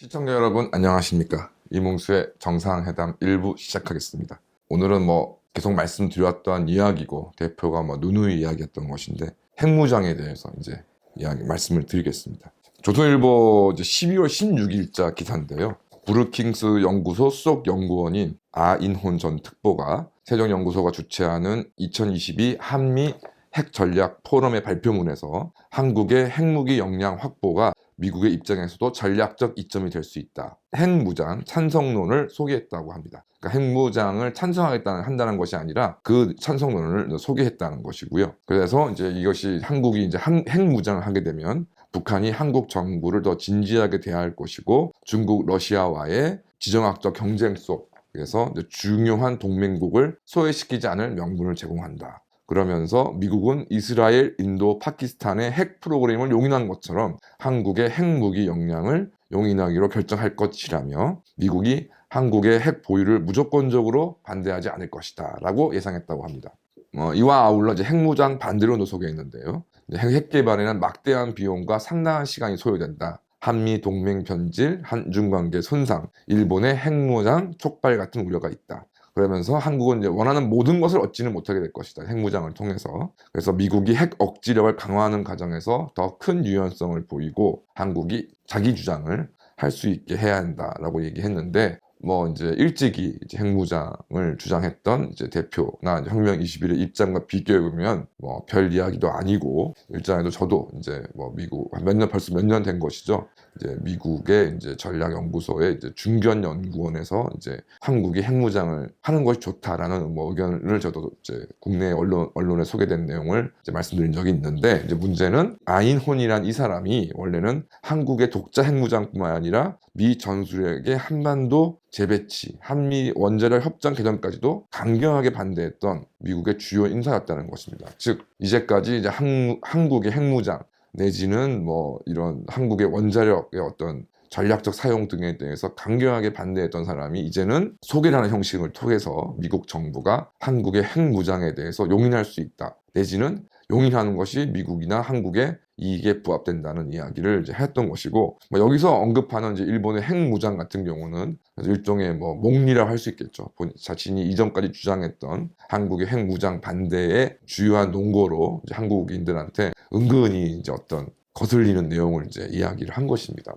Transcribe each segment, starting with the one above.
시청자 여러분 안녕하십니까? 이몽수의 정상회담 1부 시작하겠습니다. 오늘은 계속 말씀드렸던 이야기고 대표가 누누이 이야기했던 것인데 핵무장에 대해서 이제 말씀을 드리겠습니다. 조선일보 이제 12월 16일자 기사인데요. 브루킹스 연구소 수석 연구원인 아인혼 전 특보가 세종연구소가 주최하는 2022 한미 핵전략 포럼의 발표문에서 한국의 핵무기 역량 확보가 미국의 입장에서도 전략적 이점이 될 수 있다. 핵무장 찬성론을 소개했다고 합니다. 그러니까 핵무장을 찬성하겠다는 것이 아니라 그 찬성론을 소개했다는 것이고요. 그래서 이제 이것이 한국이 이제 핵무장을 하게 되면 북한이 한국 정부를 더 진지하게 대할 것이고 중국, 러시아와의 지정학적 경쟁 속에서 중요한 동맹국을 소외시키지 않을 명분을 제공한다. 그러면서 미국은 이스라엘, 인도, 파키스탄의 핵 프로그램을 용인한 것처럼 한국의 핵무기 역량을 용인하기로 결정할 것이라며 미국이 한국의 핵 보유를 무조건적으로 반대하지 않을 것이다 라고 예상했다고 합니다. 이와 아울러 이제 핵무장 반대론도 소개했는데요. 핵 개발에는 막대한 비용과 상당한 시간이 소요된다. 한미 동맹 변질, 한중 관계 손상, 일본의 핵무장 촉발 같은 우려가 있다. 그러면서 한국은 이제 원하는 모든 것을 얻지는 못하게 될 것이다. 핵무장을 통해서. 그래서 미국이 핵 억지력을 강화하는 과정에서 더 큰 유연성을 보이고 한국이 자기 주장을 할 수 있게 해야 한다라고 얘기했는데 이제 일찍이 이제 핵무장을 주장했던 이제 대표나 이제 혁명 21의 입장과 비교해 보면 별 이야기도 아니고 일장에도 저도 이제 미국 벌써 몇 년 된 것이죠. 이제 미국의 이제 전략연구소의 이제 중견 연구원에서 이제 한국이 핵무장을 하는 것이 좋다라는 의견을 저도 이제 국내 언론에 소개된 내용을 이제 말씀드린 적이 있는데 이제 문제는 아인혼이란 이 사람이 원래는 한국의 독자 핵무장뿐만 아니라 미 전술핵의 한반도 재배치, 한미 원자력 협정 개정까지도 강경하게 반대했던 미국의 주요 인사였다는 것입니다. 즉 이제까지 이제 한국의 핵무장 내지는 이런 한국의 원자력의 어떤 전략적 사용 등에 대해서 강경하게 반대했던 사람이 이제는 소개라는 형식을 통해서 미국 정부가 한국의 핵무장에 대해서 용인할 수 있다. 내지는 용인하는 것이 미국이나 한국의 이익에 부합된다는 이야기를 이제 했던 것이고 여기서 언급하는 이제 일본의 핵무장 같은 경우는 일종의 몽리라고 할 수 있겠죠. 자신이 이전까지 주장했던 한국의 핵무장 반대의 주요한 논거로 이제 한국인들한테 은근히 이제 어떤 거슬리는 내용을 이제 이야기를 한 것입니다.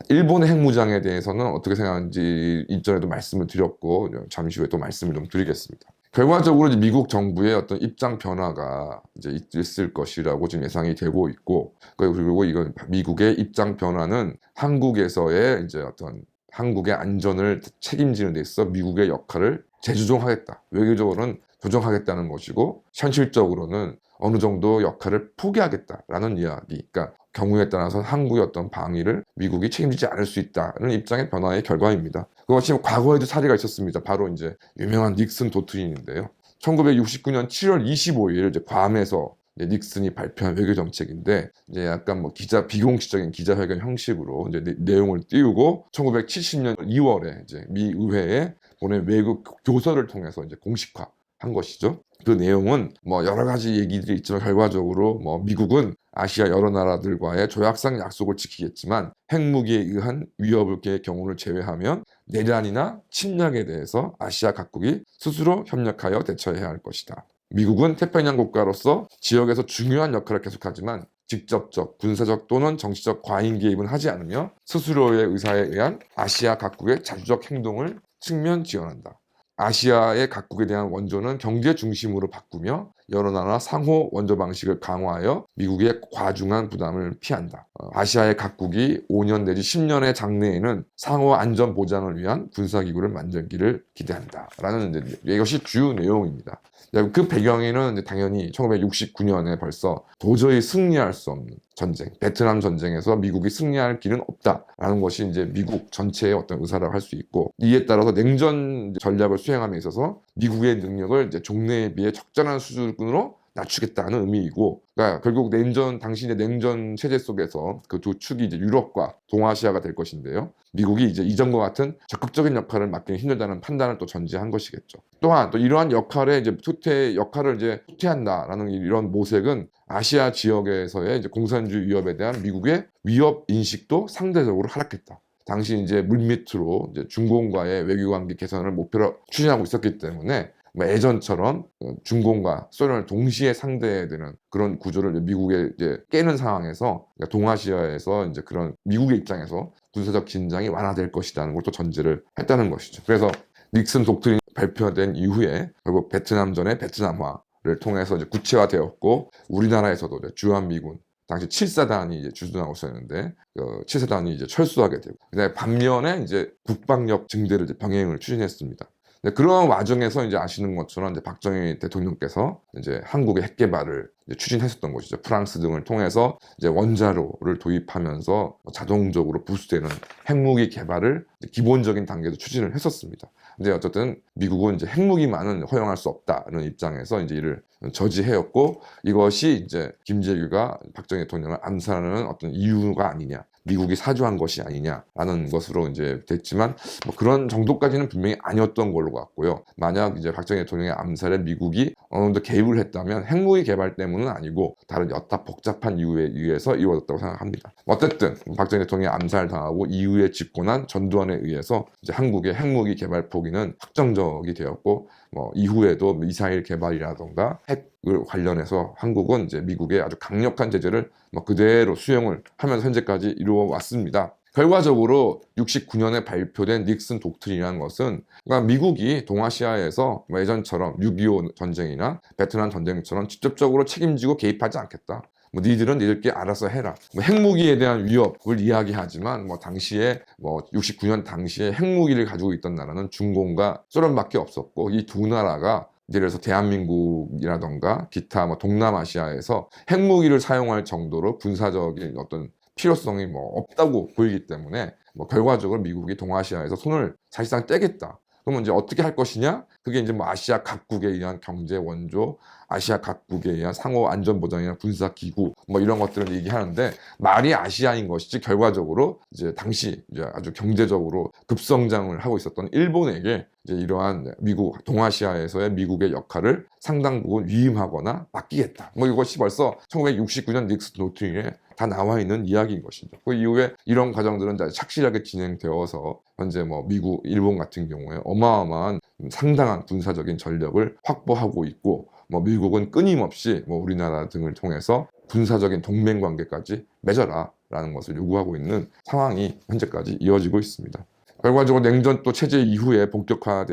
일본의 핵무장에 대해서는 어떻게 생각하는지 이전에도 말씀을 드렸고 잠시 후에 또 말씀을 좀 드리겠습니다. 결과적으로 이제 미국 정부의 어떤 입장 변화가 이제 있을 것이라고 지금 예상이 되고 있고, 그리고 이건 미국의 입장 변화는 한국에서의 이제 어떤 한국의 안전을 책임지는 데 있어 미국의 역할을 재조정하겠다. 외교적으로는 조정하겠다는 것이고, 현실적으로는 어느 정도 역할을 포기하겠다라는 이야기. 그러니까 경우에 따라서 한국의 어떤 방위를 미국이 책임지지 않을 수 있다는 입장의 변화의 결과입니다. 그것이 과거에도 사례가 있었습니다. 바로 이제 유명한 닉슨 도트린인데요. 1969년 7월 25일 이제 괌에서 닉슨이 발표한 외교 정책인데 이제 약간 비공식적인 기자회견 형식으로 이제 내용을 띄우고 1970년 2월에 이제 미 의회에 보낸 외교 교서를 통해서 이제 공식화한 것이죠. 그 내용은 여러 가지 얘기들이 있지만 결과적으로 미국은 아시아 여러 나라들과의 조약상 약속을 지키겠지만 핵무기에 의한 위협의 경우를 제외하면 내란이나 침략에 대해서 아시아 각국이 스스로 협력하여 대처해야 할 것이다. 미국은 태평양 국가로서 지역에서 중요한 역할을 계속하지만 직접적, 군사적 또는 정치적 과잉 개입은 하지 않으며 스스로의 의사에 의한 아시아 각국의 자주적 행동을 측면 지원한다. 아시아의 각국에 대한 원조는 경제 중심으로 바꾸며 여러 나라 상호 원조 방식을 강화하여 미국의 과중한 부담을 피한다. 아시아의 각국이 5년 내지 10년의 장래에는 상호 안전 보장을 위한 군사기구를 만들기를 기대한다. 라는 이것이 주요 내용입니다. 그 배경에는 당연히 1969년에 벌써 도저히 승리할 수 없는 전쟁, 베트남 전쟁에서 미국이 승리할 길은 없다라는 것이 이제 미국 전체의 어떤 의사라고 할 수 있고, 이에 따라서 냉전 전략을 수행함에 있어서 미국의 능력을 이제 종래에 비해 적절한 수준으로 낮추겠다는 의미이고, 그러니까 결국 당신의 냉전 체제 속에서 그 두 축이 이제 유럽과 동아시아가 될 것인데요. 미국이 이제 이전과 같은 적극적인 역할을 맡기는 힘들다는 판단을 또 전제한 것이겠죠. 또한 또 이러한 역할을 이제 후퇴한다라는 이런 모색은 아시아 지역에서의 이제 공산주의 위협에 대한 미국의 위협 인식도 상대적으로 하락했다. 당시 이제 물밑으로 이제 중공과의 외교관계 개선을 목표로 추진하고 있었기 때문에 뭐 예전처럼 중공과 소련을 동시에 상대해야 되는 그런 구조를 미국에 이제 깨는 상황에서, 그러니까 동아시아에서 이제 그런 미국의 입장에서 군사적 긴장이 완화될 것이라는 걸 또 전제를 했다는 것이죠. 그래서 닉슨 독트린이 발표된 이후에 결국 베트남전의 베트남화를 통해서 이제 구체화되었고, 우리나라에서도 이제 주한미군 당시 7사단이 이제 주둔하고 있었는데, 7사단이 이제 철수하게 되고, 그다음에 반면에 이제 국방력 증대를 이제 병행을 추진했습니다. 그런 와중에서 이제 아시는 것처럼 이제 박정희 대통령께서 이제 한국의 핵 개발을 이제 추진했었던 것이죠. 프랑스 등을 통해서 이제 원자로를 도입하면서 자동적으로 부수되는 핵무기 개발을 기본적인 단계에서 추진을 했었습니다. 근데 어쨌든 미국은 이제 핵무기만은 허용할 수 없다는 입장에서 이제 이를 저지해였고, 이것이 이제 김재규가 박정희 대통령을 암살하는 어떤 이유가 아니냐, 미국이 사주한 것이 아니냐라는 것으로 이제 됐지만, 뭐 그런 정도까지는 분명히 아니었던 걸로 같고요. 만약 이제 박정희 대통령의 암살에 미국이 어느 정도 개입을 했다면 핵무기 개발 때문은 아니고 다른 여타 복잡한 이유에 의해서 이루어졌다고 생각합니다. 어쨌든 박정희 대통령이 암살당하고 이후에 집권한 전두환에 의해서 이제 한국의 핵무기 개발 포기는 확정적이 되었고, 뭐 이후에도 미사일 개발이라던가 핵을 관련해서 한국은 이제 미국의 아주 강력한 제재를 뭐 그대로 수용을 하면서 현재까지 이루어 왔습니다. 결과적으로 69년에 발표된 닉슨 독트린이라는 것은, 그러니까 미국이 동아시아에서 뭐 예전처럼 6.25 전쟁이나 베트남 전쟁처럼 직접적으로 책임지고 개입하지 않겠다. 뭐 니들은 니들끼리 알아서 해라. 뭐 핵무기에 대한 위협을 이야기하지만, 뭐 당시에 뭐 69년 당시에 핵무기를 가지고 있던 나라는 중공과 소련밖에 없었고, 이 두 나라가 예를 들어서 대한민국이라던가 기타 뭐 동남아시아에서 핵무기를 사용할 정도로 군사적인 어떤 필요성이 뭐 없다고 보이기 때문에, 뭐 결과적으로 미국이 동아시아에서 손을 사실상 떼겠다. 그러면 이제 어떻게 할 것이냐? 그게 이제 뭐 아시아 각국에 의한 경제 원조, 아시아 각국에 의한 상호 안전 보장이나 군사 기구 뭐 이런 것들을 얘기하는데, 말이 아시아인 것이지 결과적으로 이제 당시 이제 아주 경제적으로 급성장을 하고 있었던 일본에게 이제 이러한 미국 동아시아에서의 미국의 역할을 상당 부분 위임하거나 맡기겠다. 뭐 이것이 벌써 1969년 닉슨 독트린에 다 나와 있는 이야기인 것이죠. 그 이후에 이런 과정들은 착실하게 진행되어서 현재 뭐 미국, 일본 같은 경우에 어마어마한 상당한 군사적인 전력을 확보하고 있고, 뭐 미국은 끊임없이 뭐 우리나라 등을 통해서 군사적인 동맹 관계까지 맺어라라는 것을 요구하고 있는 상황이 현재까지 이어지고 있습니다. 결과적으로 냉전 또 체제 이후에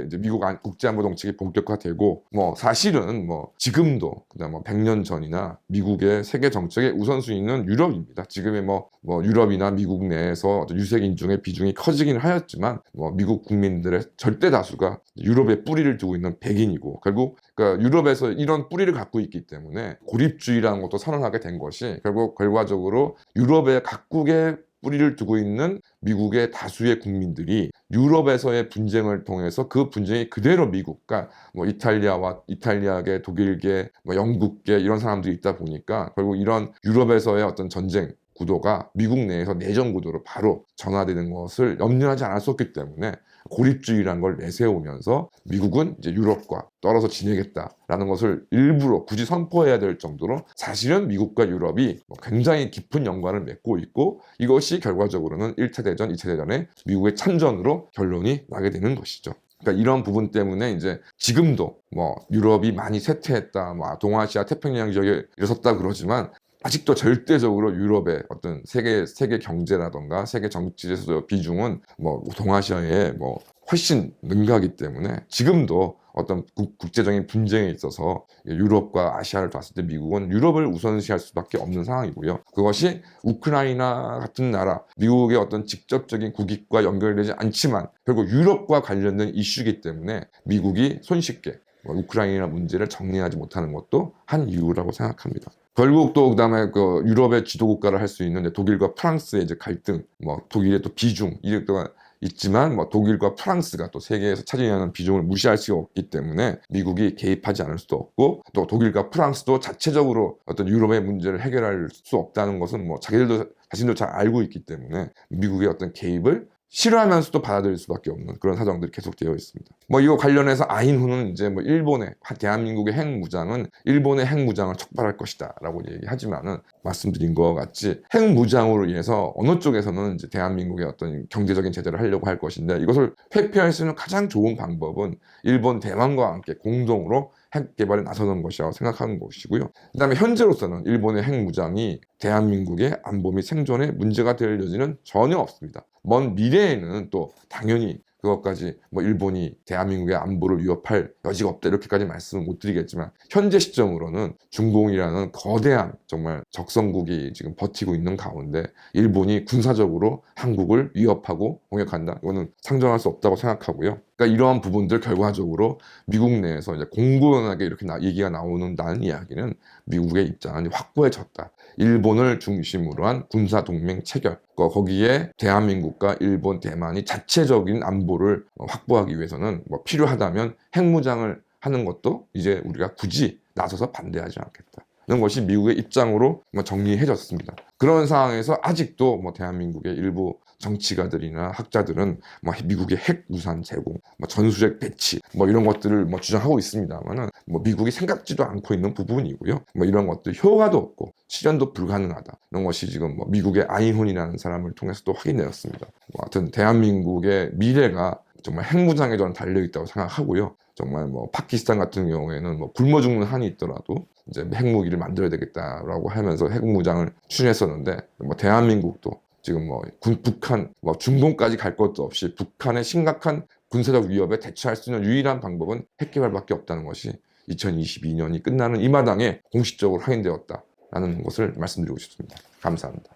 이제 미국 국제안보 정책이 본격화되고, 뭐 사실은 뭐 지금도 그다음 뭐 100년 전이나 미국의 세계 정책의 우선순위는 유럽입니다. 지금의 뭐 유럽이나 미국 내에서 유색 인종의 비중이 커지긴 하였지만, 뭐 미국 국민들의 절대 다수가 유럽에 뿌리를 두고 있는 백인이고, 결국 그러니까 유럽에서 이런 뿌리를 갖고 있기 때문에 고립주의라는 것도 선언하게 된 것이, 결국 결과적으로 유럽의 각국의 뿌리를 두고 있는 미국의 다수의 국민들이 유럽에서의 분쟁을 통해서 그 분쟁이 그대로 미국, 그러니까 뭐 이탈리아계, 독일계, 뭐 영국계 이런 사람들이 있다 보니까, 결국 이런 유럽에서의 어떤 전쟁 구도가 미국 내에서 내전 구도로 바로 전환되는 것을 염려하지 않았었기 때문에, 고립주의라는 걸 내세우면서 미국은 이제 유럽과 떨어져 지내겠다라는 것을 일부러 굳이 선포해야 될 정도로 사실은 미국과 유럽이 굉장히 깊은 연관을 맺고 있고, 이것이 결과적으로는 1차 대전, 2차 대전에 미국의 참전으로 결론이 나게 되는 것이죠. 그러니까 이런 부분 때문에 이제 지금도 뭐 유럽이 많이 쇠퇴했다, 뭐 동아시아 태평양 지역에 일어섰다 그러지만, 아직도 절대적으로 유럽의 어떤 세계 경제라던가 세계 정치에서의 비중은 뭐 동아시아에 뭐 훨씬 능가하기 때문에, 지금도 어떤 국제적인 분쟁에 있어서 유럽과 아시아를 봤을 때 미국은 유럽을 우선시할 수밖에 없는 상황이고요. 그것이 우크라이나 같은 나라, 미국의 어떤 직접적인 국익과 연결되지 않지만 결국 유럽과 관련된 이슈이기 때문에 미국이 손쉽게 우크라이나 문제를 정리하지 못하는 것도 한 이유라고 생각합니다. 결국 또 그다음에 그 유럽의 지도 국가를 할 수 있는 독일과 프랑스의 이제 갈등, 뭐 독일의 또 비중 이것도 있지만, 뭐 독일과 프랑스가 또 세계에서 차지하는 비중을 무시할 수가 없기 때문에 미국이 개입하지 않을 수도 없고, 또 독일과 프랑스도 자체적으로 어떤 유럽의 문제를 해결할 수 없다는 것은 뭐 자신도 잘 알고 있기 때문에 미국의 어떤 개입을 싫어하면서도 받아들일 수밖에 없는 그런 사정들이 계속되어 있습니다. 뭐 이거 관련해서 아인후는 이제 뭐 일본의 대한민국의 핵무장은 일본의 핵무장을 촉발할 것이다라고 얘기하지만은 말씀드린 것 같이 핵무장으로 인해서 어느 쪽에서는 이제 대한민국의 어떤 경제적인 제재를 하려고 할 것인데 이것을 회피할 수 있는 가장 좋은 방법은 일본 대만과 함께 공동으로 핵 개발에 나서는 것이라고 생각하는 것이고요. 그 다음에 현재로서는 일본의 핵무장이 대한민국의 안보 및 생존에 문제가 될 여지는 전혀 없습니다. 먼 미래에는 또 당연히 그것까지 뭐 일본이 대한민국의 안보를 위협할 여지가 없다 이렇게까지 말씀을 못 드리겠지만 현재 시점으로는 중공이라는 거대한 정말 적성국이 지금 버티고 있는 가운데 일본이 군사적으로 한국을 위협하고 공격한다. 이거는 상정할 수 없다고 생각하고요. 그러니까 이러한 부분들 결과적으로 미국 내에서 이제 공공연하게 이렇게 얘기가 나오는다는 이야기는 미국의 입장은 확고해졌다. 일본을 중심으로 한 군사 동맹 체결, 거기에 대한민국과 일본, 대만이 자체적인 안보를 확보하기 위해서는 뭐 필요하다면 핵무장을 하는 것도 이제 우리가 굳이 나서서 반대하지 않겠다. 는 것이 미국의 입장으로 정리해졌습니다. 그런 상황에서 아직도 뭐 대한민국의 일부 정치가들이나 학자들은 뭐 미국의 핵 우산 제공, 뭐 전술핵 배치, 뭐 이런 것들을 뭐 주장하고 있습니다만은 뭐 미국이 생각지도 않고 있는 부분이고요. 뭐 이런 것들 효과도 없고 실현도 불가능하다. 이런 것이 지금 뭐 미국의 아인훈이라는 사람을 통해서 또 확인되었습니다. 뭐 하여튼 대한민국의 미래가 정말 핵무장에 저는 달려 있다고 생각하고요. 정말 뭐 파키스탄 같은 경우에는 뭐 굶어 죽는 한이 있더라도 이제 핵무기를 만들어야 되겠다라고 하면서 핵무장을 추진했었는데 뭐 대한민국도 지금 뭐 북한, 뭐 중동까지 갈 것도 없이 북한의 심각한 군사적 위협에 대처할 수 있는 유일한 방법은 핵 개발밖에 없다는 것이 2022년이 끝나는 이 마당에 공식적으로 확인되었다라는 것을 말씀드리고 싶습니다. 감사합니다.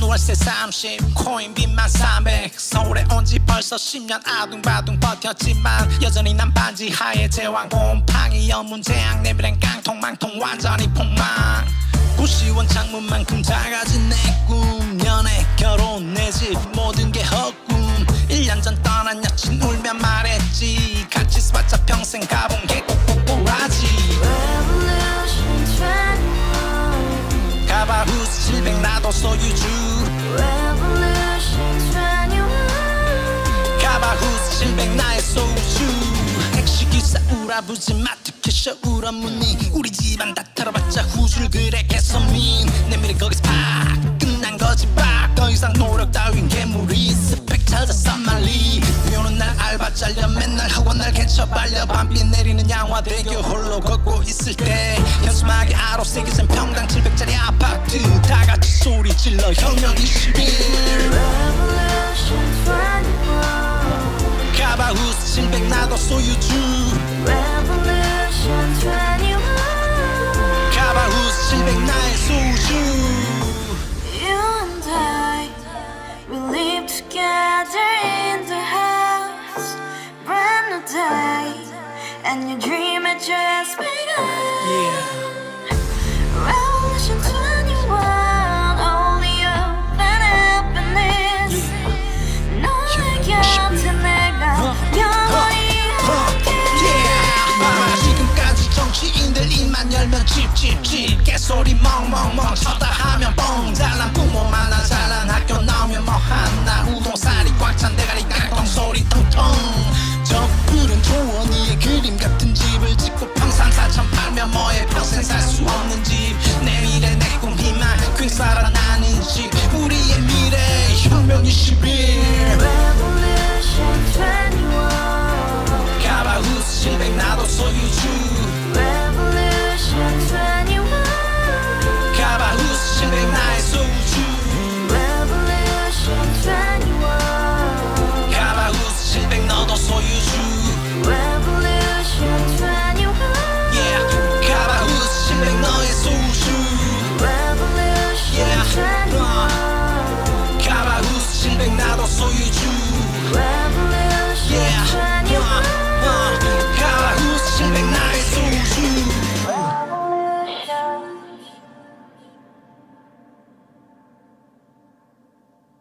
월세 30 코인빚만 300 서울에 온 지 벌써 10년 아둥바둥 버텼지만 여전히 난 반지 하에 제왕 곰팡이 연문제약 내비랭 깡통망통 완전히 폭망 고시원 창문만큼 작아진 내 꿈 연애 결혼 내 집 모든 게 헛꿈 1년 전 떠난 여친 울며 말했지 같이 써봤자 평생 가본 게 꼭꼭꼭하지 가바후스 700 나도 소유주 가바후스 700 나의 소유주 택시기사 우라부지 마트캐셔 울어문니 우리 집안 다 털어봤자 후줄 그래 개선민 내 미래 거기서 팍 끝난 거지 팍더 이상 노력 따윈 괴물이 스펙 찾아서 말리 비오는 날 알바 잘려 맨날 학원 날 개쳐 빨려 밤비 내리는 양화대교 홀로 걷고 있을 때 현수막에 아로 새겨진 평당 700짜리 아파트 다같이 소리 질러 혁명 21 가바후스 700 나도 소유주 가바후스 700 나의 소유주 Together in the house, brand new day, and you dream a dream.